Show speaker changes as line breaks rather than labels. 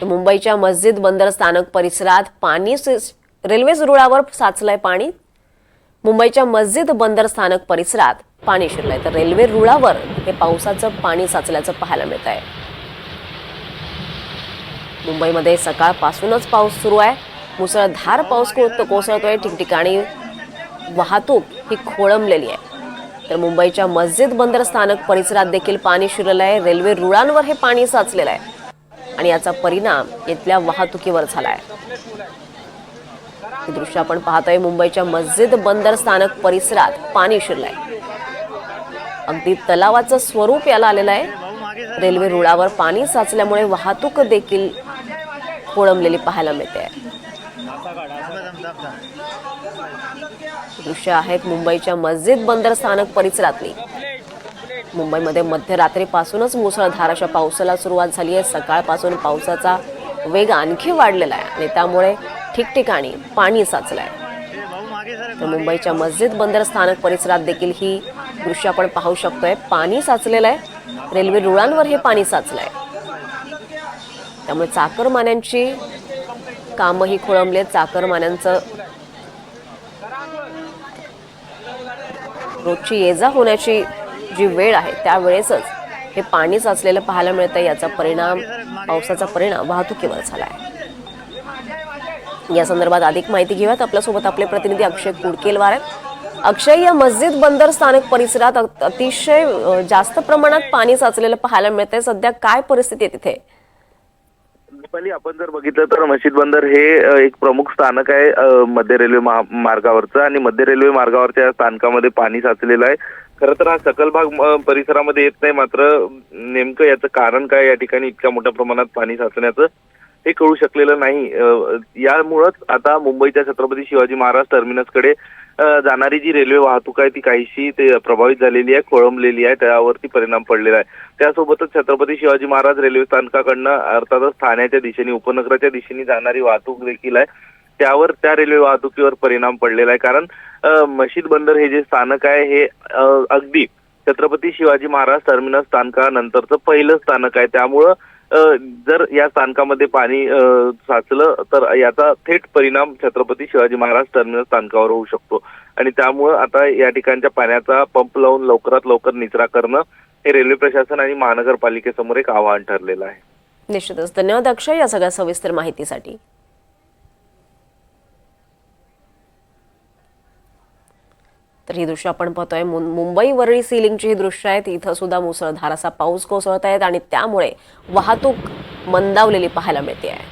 मुंबईच्या मस्जिद बंदर स्थानक परिसरात पाणी रेल्वे रुळावर साचलंय पाणी। मुंबईच्या मस्जिद बंदर स्थानक परिसरात पाणी शिरलंय तर रेल्वे रुळावर हे पावसाचं पाणी साचल्याचं पाहायला मिळत आहे। मुंबईमध्ये सकाळपासूनच पाऊस सुरू आहे। मुसळधार पाऊस कोसळतोय। ठिकठिकाणी वाहतूक ही खोळंबलेली आहे। तर मुंबईच्या मस्जिद बंदर स्थानक परिसरात देखील पाणी शिरलं आहे। रेल्वे रुळांवर हे पाणी साचलेलं आहे आणि याचा परिणाम इथल्या वाहतुकीवर झालाय। हे दृश्य आपण पाहतोय। मुंबईच्या मस्जिद बंदर स्थानक परिसरात पाणी शिरलंय। अगदी तलावाचं स्वरूप याला आलेलं आहे। रेल्वे रुळावर पाणी साचल्यामुळे वाहतूक देखील खोळंबलेली पाहायला मिळते। दृश्य आहेत मुंबईच्या मस्जिद बंदर स्थानक परिसरातली। मुंबईमध्ये मध्यरात्रीपासूनच मुसळधार अशा पावसाला सुरुवात झाली आहे। सकाळपासून पावसाचा वेग आणखी वाढलेला आहे आणि त्यामुळे ठिकठिकाणी पाणी साचलंय। तर मुंबईच्या मस्जिद बंदर स्थानक परिसरात देखील ही दृश्य आपण पाहू शकतोय। पाणी साचलेलं आहे। रेल्वे रुळांवर हे पाणी साचलंय त्यामुळे चाकरमान्यांची कामही खोळंबले। चाकरमान्यांचं रोजची ये-जा होण्याची जी वेळ आहे त्यावेळेसच हे पाणी साचलेलं पाहायला मिळतंय। याचा परिणाम पावसाचा परिणाम वाहतुकीवर झालाय। या संदर्भात अधिक माहिती घेऊयात। आपल्यासोबत आपले प्रतिनिधी अक्षय कुडकेलवार आहेत। अक्षय, या मस्जिद बंदर स्थानक परिसरात अतिशय जास्त प्रमाणात पाणी साचलेलं पाहायला मिळतंय। सध्या काय परिस्थिती आहे तिथे?
दीपाली, आपण जर बघितलं तर मस्जिद बंदर हे एक प्रमुख स्थानक आहे मध्य रेल्वे मार्गावरचं आणि मध्य रेल्वे मार्गावरच्या स्थानकामध्ये पाणी साचलेलं आहे। खरं तर हा सकल भाग परिसरामध्ये येत नाही, मात्र नेमकं याचं कारण काय, या ठिकाणी इतक्या मोठ्या प्रमाणात पाणी साचण्याचं हे कळू शकलेलं नाही। यामुळंच आता मुंबईच्या छत्रपती शिवाजी महाराज टर्मिनसकडे जाणारी जी रेल्वे वाहतूक आहे ती काहीशी प्रभावित झालेली आहे, खोळंबलेली आहे, त्यावरती परिणाम पडलेला आहे। त्यासोबतच छत्रपती शिवाजी महाराज रेल्वे स्थानकाकडनं अर्थातच ठाण्याच्या दिशेने उपनगराच्या दिशेने जाणारी वाहतूक देखील आहे, त्यावर त्या रेल्वे वाहतुकीवर परिणाम पडलेला आहे। कारण मस्जिद बंदर हे जे स्थानक आहे हे अगदी छत्रपती शिवाजी महाराज टर्मिनस स्थानकानंतरचं पहिलं स्थानक आहे। त्यामुळं जर या स्थानकामध्ये पाणी साचलं तर याचा थेट परिणाम छत्रपती शिवाजी महाराज टर्मिनस स्थानकावर होऊ शकतो आणि त्यामुळं आता या ठिकाणच्या पाण्याचा पंप लावून लवकरात लवकर निचरा करणं हे रेल्वे प्रशासन आणि महानगरपालिकेसमोर एक आव्हान ठरलेलं आहे।
निश्चितच धन्यवाद अक्षय या सगळ्या सविस्तर माहितीसाठी। तर ही दृश्य आपण पाहतोय मुंबई वरळी सीलिंगची ही दृश्य आहेत। इथं सुद्धा मुसळधार असा पाऊस कोसळत आहेत आणि त्यामुळे वाहतूक मंदावलेली पाहायला मिळते आहे।